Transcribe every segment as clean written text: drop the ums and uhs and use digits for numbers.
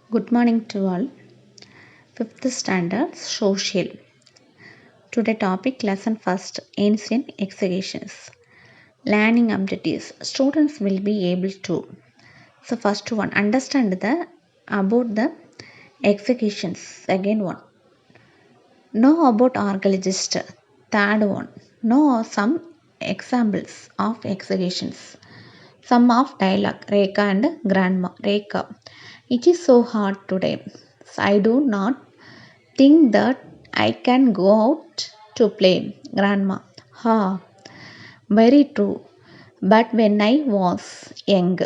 Good morning to all. Fifth standard social. Today topic lesson first ancient exegesis. Learning objectives. Students will be able to. So first one understand the about the executions. Second one know about archaeologist. Third one know some examples of executions. Some of dialogue. Reka and grandma. Reka. It is so hard today. So I do not think that I can go out to play, Grandma. Ha, very true. But when I was young,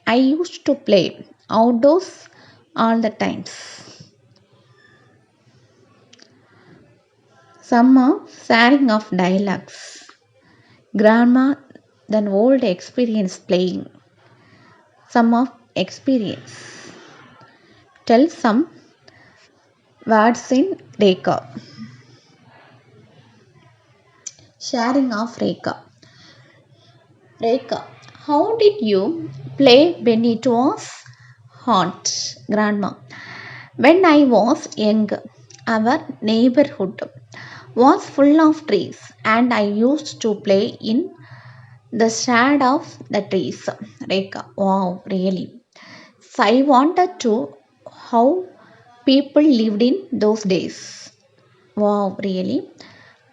I used to play outdoors all the times. Some are sharing of dialogues. Grandma, then old experience playing. Some of experience. Tell some words in Reka. Sharing of Reka. Reka, how did you play when it was hot, Grandma? When I was young, our neighborhood was full of trees, and I used to play in the shade of the trees. Reka, wow, really? So I wanted to how people lived in those days. Wow, really?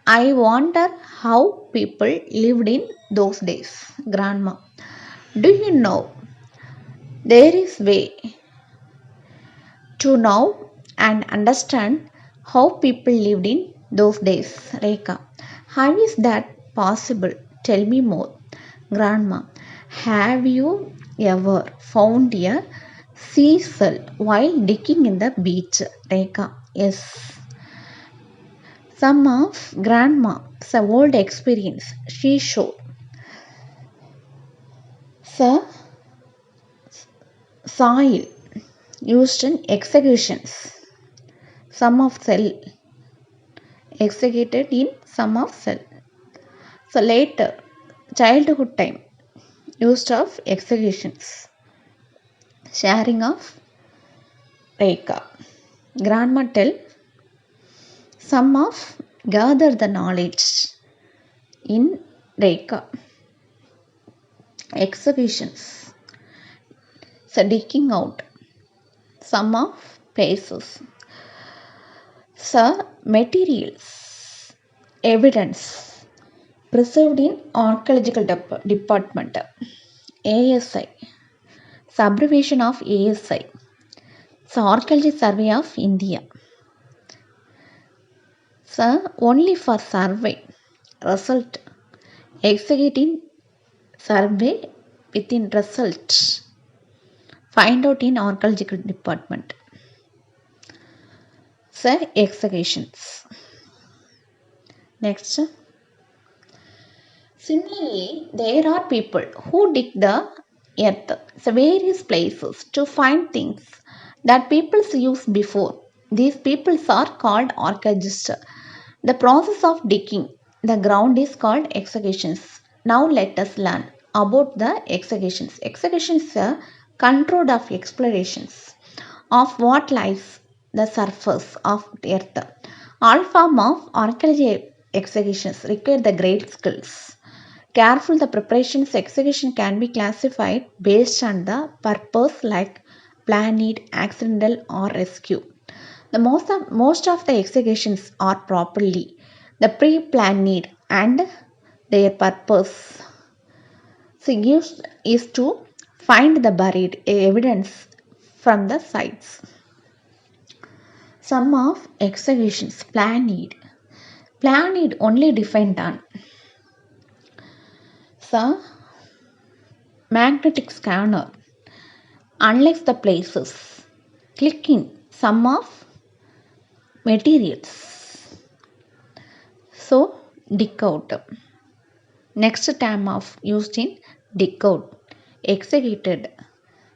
I wonder how people lived in those days, Grandma. Do you know there is way to know and understand how people lived in those days, Reka? How is that possible? Tell me more, Grandma. Have you ever found a seashell while digging in the beach, Reka? Yes. Some of Grandma's old experience she showed. The soil used in executions. Some of cell executed in some of cell. So later, childhood time used of executions. Sharing of Reka. Grandma tell some of gather the knowledge in Reka. Executions. So digging out some of places. So materials. Evidence preserved in archaeological department. ASI. It's abbreviation of ASI. It's Archaeology Survey of India. So only for survey result executing survey within result find out in archaeological department. So executions. Next. Similarly, there are people who dig the earth, so various places to find things that people used before. These people are called archaeologists. The process of digging the ground is called excavations. Now let us learn about the excavations. Excavations are controlled of explorations of what lies the surface of the earth. All form of archaeology excavations require the great skills. Careful the preparations execution can be classified based on the purpose like planned, accidental or rescue. The most of the executions are properly the pre-planned and their purpose is to find the buried evidence from the sites. Some of executions planned only depend on the magnetic scanner unless the places clicking some of materials. So dig out. Next term of used in dig out. Executed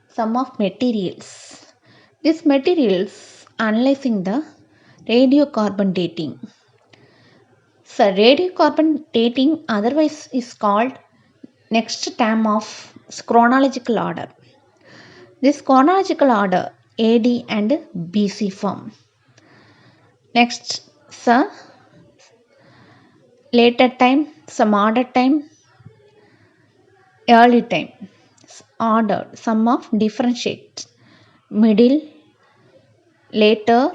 some of materials. These materials analyzing the radiocarbon dating. So radiocarbon dating otherwise is called next term of chronological order. This chronological order AD and BC form. Next, sir, later time, some order time, early time. Order, some of differentiate, middle, later,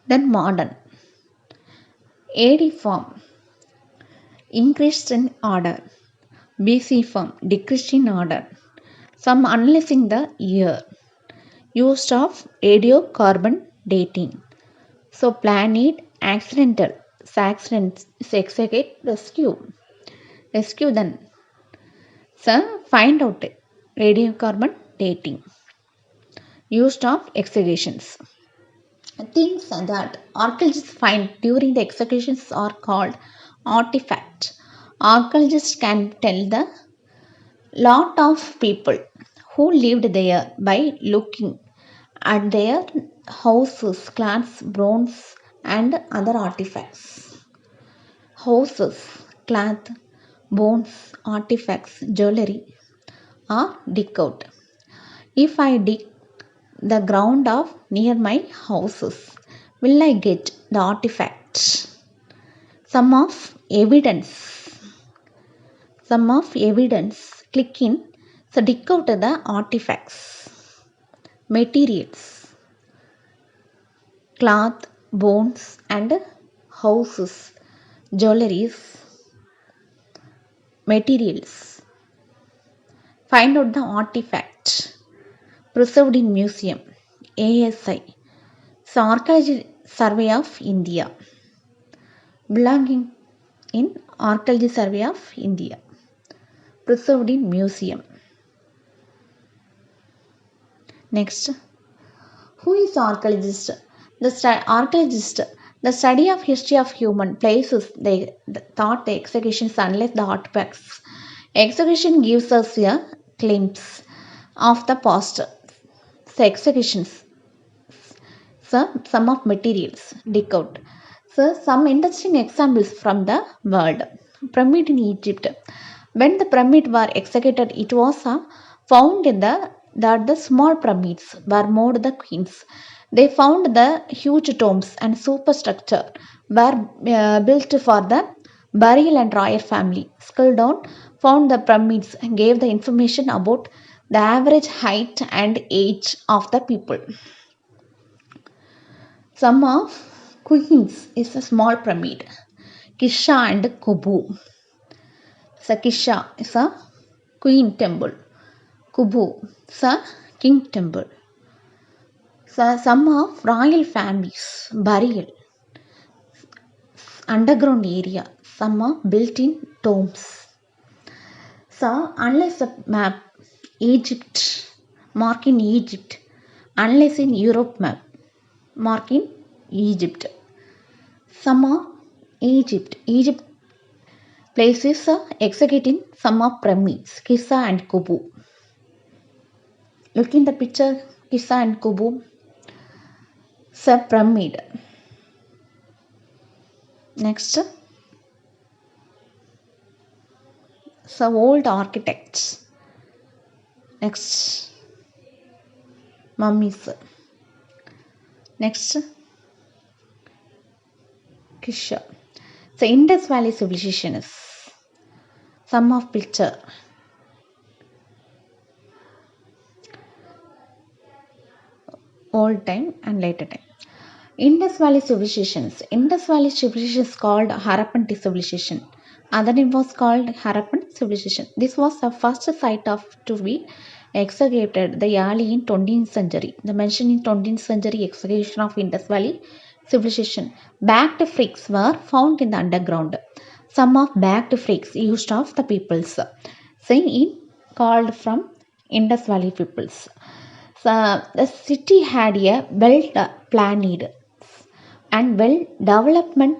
then modern. AD form, increased in order. BC form, decreased in order. Some analyzing the year. Use of radiocarbon dating. So planet accidental, accidents, execute, rescue. Rescue then. So find out radiocarbon dating. Used of executions. Things that archaeologists find during the executions are called artifacts. Archaeologists can tell the lot of people who lived there by looking at their houses, clothes, bones, and other artifacts. Houses, cloth, bones, artifacts, jewelry are dig out. If I dig the ground of near my houses, will I get the artifacts? Some of evidence. Some of evidence. Click in. So dig out the artifacts. Materials. Cloth, bones and houses. Jewelries. Materials. Find out the artifact. Preserved in museum. ASI. So Archaeology Survey of India. Belonging in Archaeology Survey of India. Preserved in museum. Next. Who is archaeologist? Archaeologist, the study of history of human places, they thought the executions unless the artifacts. Execution gives us a glimpse of the past. So executions. So some of materials dig out. So some interesting examples from the world. Pyramid in Egypt. When the pyramid were executed, it was found in that the small pyramids were moved the queens. They found the huge tombs and superstructure were built for the burial and royal family. Skull down, found the pyramids and gave the information about the average height and age of the people. Some of queens is a small pyramid. Kisha and Kubu. So Kisha is a queen temple. Kubu is a king temple. So some of royal families burial. Underground area. Some are built in tombs. So unless a map, Egypt, mark in Egypt. Unless in Europe map, mark in Egypt. Some are Egypt. Egypt places executing some of pyramids, Kisa and Kubu. Look in the picture, Kisa and Kubu. It's a pyramid. Next. So old architects. Next. Mummies. Next. Kisha. So Indus Valley civilization is some of picture. Old time and later time. Indus Valley civilizations. Indus Valley civilization is called Harappan civilization. Other name was called Harappan civilization. This was the first site of to be excavated the early in 20th century. The mention in 20th century excavation of Indus Valley civilization. Backed freaks were found in the underground. Some of backed freaks used of the peoples. Saying in called from Indus Valley peoples. So the city had a well planned and well development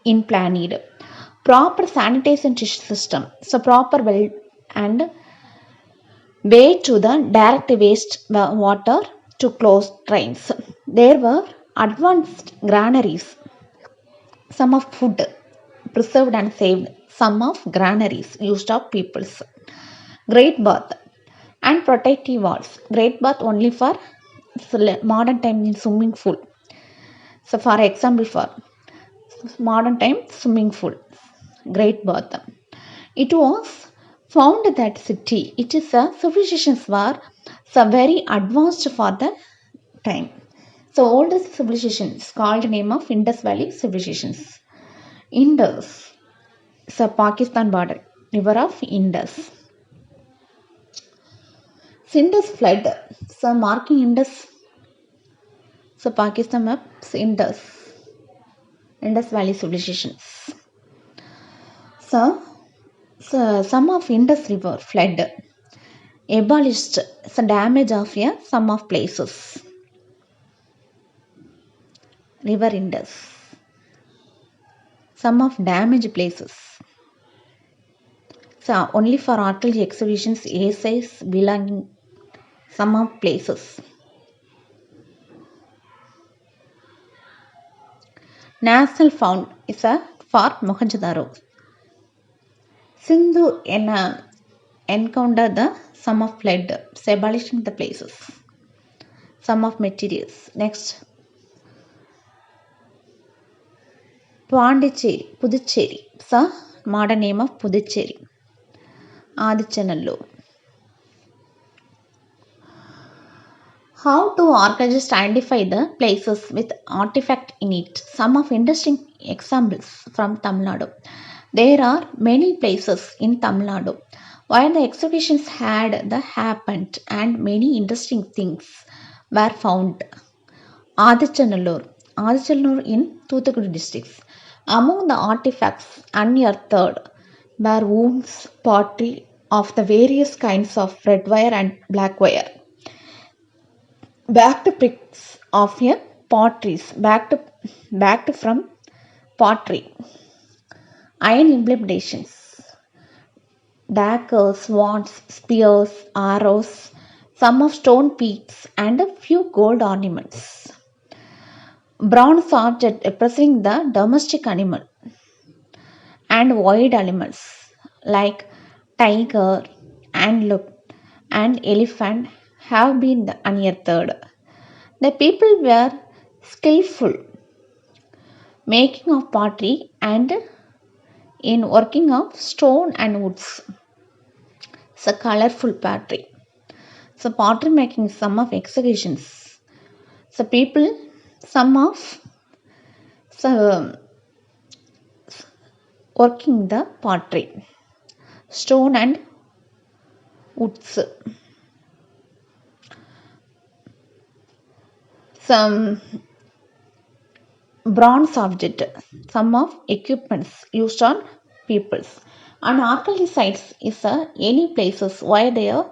in planned proper sanitation system, so proper well and way to the direct waste water to close drains. There were advanced granaries, some of food preserved and saved, some of granaries used of peoples. Great bath and protective walls. Great bath only for So modern time in swimming pool. So for example, for modern time swimming pool, Great Bath. It was found that city. It is a civilizations were so very advanced for the time. So oldest civilizations called name of Indus Valley civilizations. Indus, so Pakistan border, river of Indus. Indus flood, so marking Indus, so Pakistan map, Indus Valley civilizations. So, some of Indus river flood abolished the damage of some of places. River Indus, some of damaged places. So only for archaeology excavations, essays belonging some of places. National found is a for Mohenjo-daro. Sindhu encountered the some of flood, abolishing the places. Some of materials. Next, Pondicherry, Puducherry. So modern name of Puducherry. Adichanallur. How to archaeologists identify the places with artifact in it? Some of interesting examples from Tamil Nadu. There are many places in Tamil Nadu where the excavations had the happened and many interesting things were found. Adichanallur, Adichanallur in Thoothukudi districts. Among the artifacts unearthed were wounds, pottery of the various kinds of red wire and black wire. Backed bricks of potteries, backed from pottery. Iron implementations, daggers, swords, spears, arrows, some of stone peaks, and a few gold ornaments. Bronze object representing the domestic animal and wild animals like tiger, antelope, and elephant have been unearthed. The people were skillful making of pottery and in working of stone and woods. It's a colorful pottery. So pottery making some of exhibitions. So people, some of so working the pottery, stone and woods. Some bronze object, some of equipments used on peoples. And archaeology sites is any places where there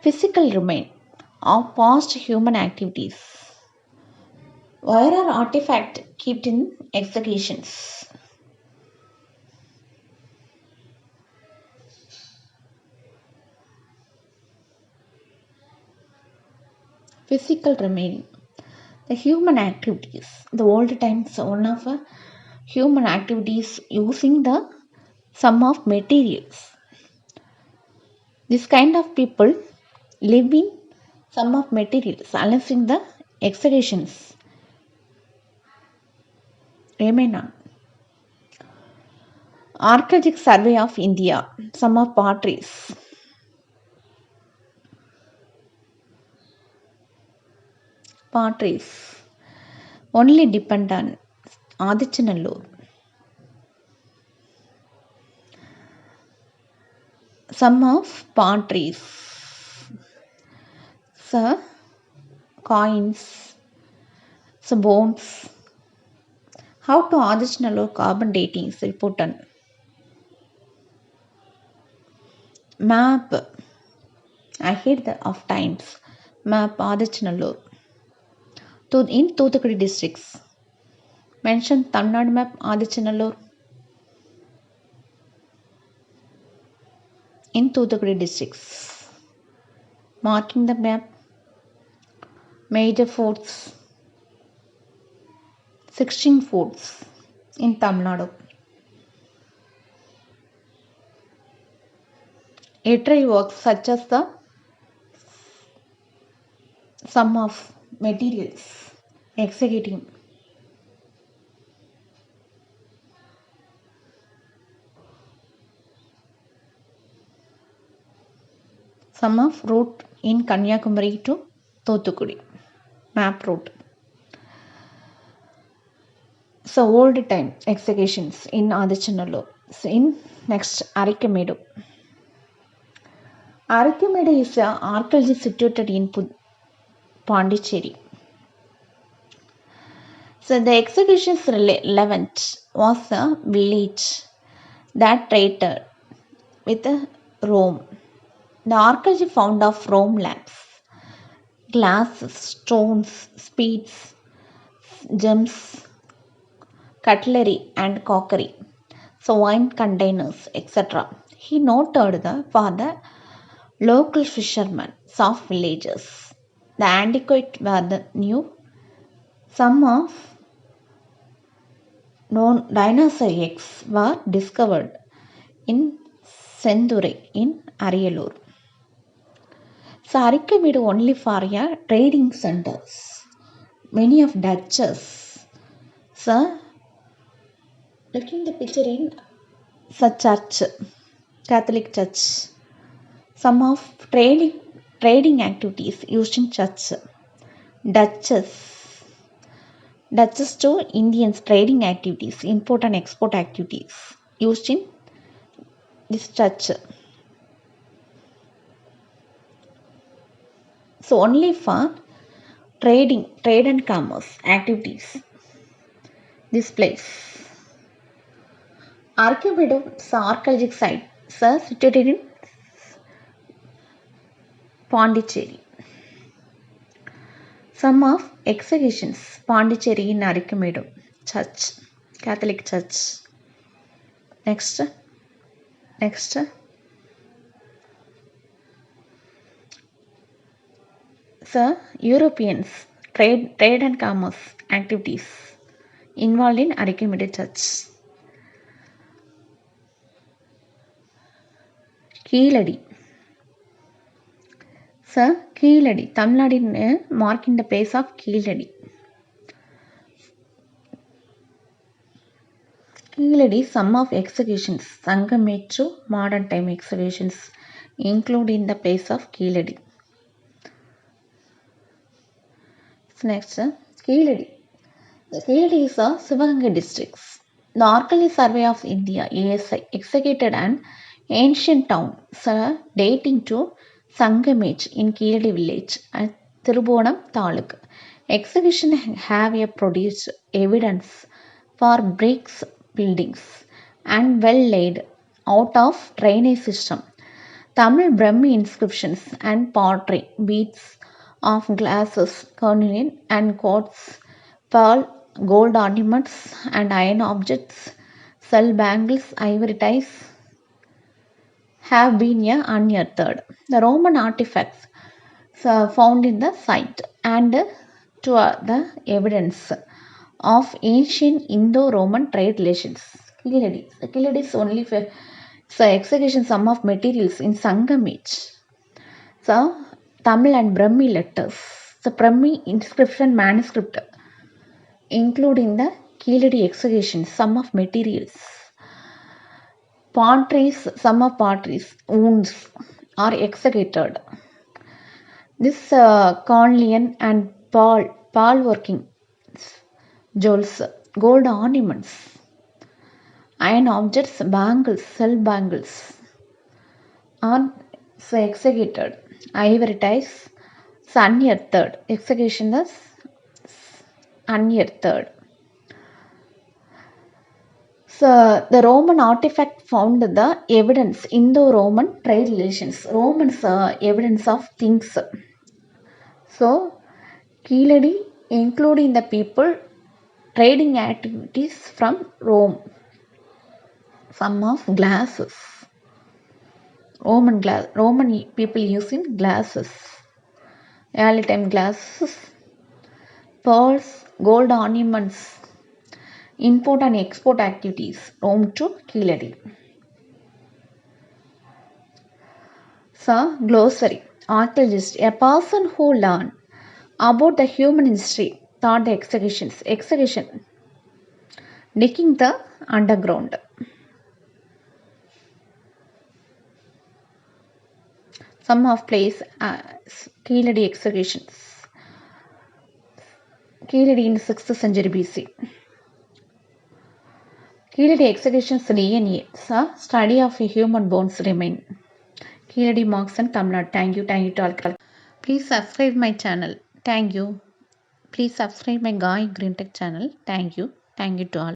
physical remain of past human activities. Where are artifacts kept in executions? Physical remaining. The human activities. The old times one of human activities using the sum of materials. This kind of people live in sum of materials unless in the exhibitions remain on. Archaeological survey of India. Some of potteries. Potteries. Only depend on Adichanallur. Some of potteries. So, coins. So, bones. How to Adichanallur carbon dating is important. Map ahead of times. Map Adichanallur. In Thoothukudi districts. Mention Tamil Nadu map Adichanallur. In Thoothukudi districts. Marking the map. Major forts. 16 forts in Tamil Nadu. Literary works such as the sum of materials. Executing. Some of route in Kanyakumari to Thothukudi. Map route. So old time executions in Adichanallur. So in next Arikamedu. Arikamedu is a archaeology situated in Pondicherry. So the execution's relevant was a village that traded with Rome. The archaeology found of Rome lamps, glass, stones, speeds, gems, cutlery and crockery, so wine containers, etc. He noted for the local fishermen of villages. The antiquity were the new. Some of known dinosaur eggs were discovered in Sendure in Ariyalur. So Arikamedu only for a trading centers. Many of Dutches. So looking the picture in the church, Catholic church. Some of trading activities used in church. Dutches. Dutches to Indians trading activities, import and export activities used in this church. So only for trade and commerce activities. This place. Archaeopteryx is an archaeological site situated in Pondicherry. Some of executions Pondicherry in Arikamedu Church, Catholic Church. Next. So Europeans trade and commerce activities involved in Arikamedu Church. Keeladi. So Keeladi, Tamil Nadu marking the place of Keeladi. Keeladi, some of executions, Sangamechu, modern time executions include in the place of Keeladi. So next, Keeladi. The Keeladi is a Sivaganga district. The Archaeological Survey of India (ASI) executed an ancient town dating to Sangamech in Keeladi village at Thirubuvanam Taluk. Execution have produced evidence for bricks buildings and well laid out of drainage system. Tamil Brahmi inscriptions and pottery, beads of glasses, cornelian and quartz, pearl, gold ornaments and iron objects, shell bangles, ivory ties have been unearthed. The Roman artifacts found in the site and to the evidence of ancient Indo-Roman trade relations. Keeladi. The Keeladi is only for execution some of materials in Sangamech. So Tamil and Brahmi letters. The Brahmi inscription manuscript including the Keeladi execution some of materials. Potteries, some of potteries, wounds are executed. This cornelian and pearl working jewels, gold ornaments, iron objects, bangles, shell bangles are executed. Ivory ties, unearthed. Execution is unearthed. So the Roman artifact found the evidence Indo-Roman trade relations. Romans evidence of things. So Keeladi including the people trading activities from Rome. Some of glasses. Roman people using glasses. Early time glasses. Pearls, gold ornaments. Import and export activities. Rome to Keeladi. So glossary. Archaeologist, a person who learns About the human history, thought the excavations. Excavation, digging the underground. Some of place Keeladi excavations. Keeladi in 6th century BC. Keeladi excavations DNA, study of human bones remain. Keeladi marks and Tamil Nadu. Thank you to all. Please subscribe my channel. Thank you. Please subscribe my Guy Green Tech channel. Thank you to all.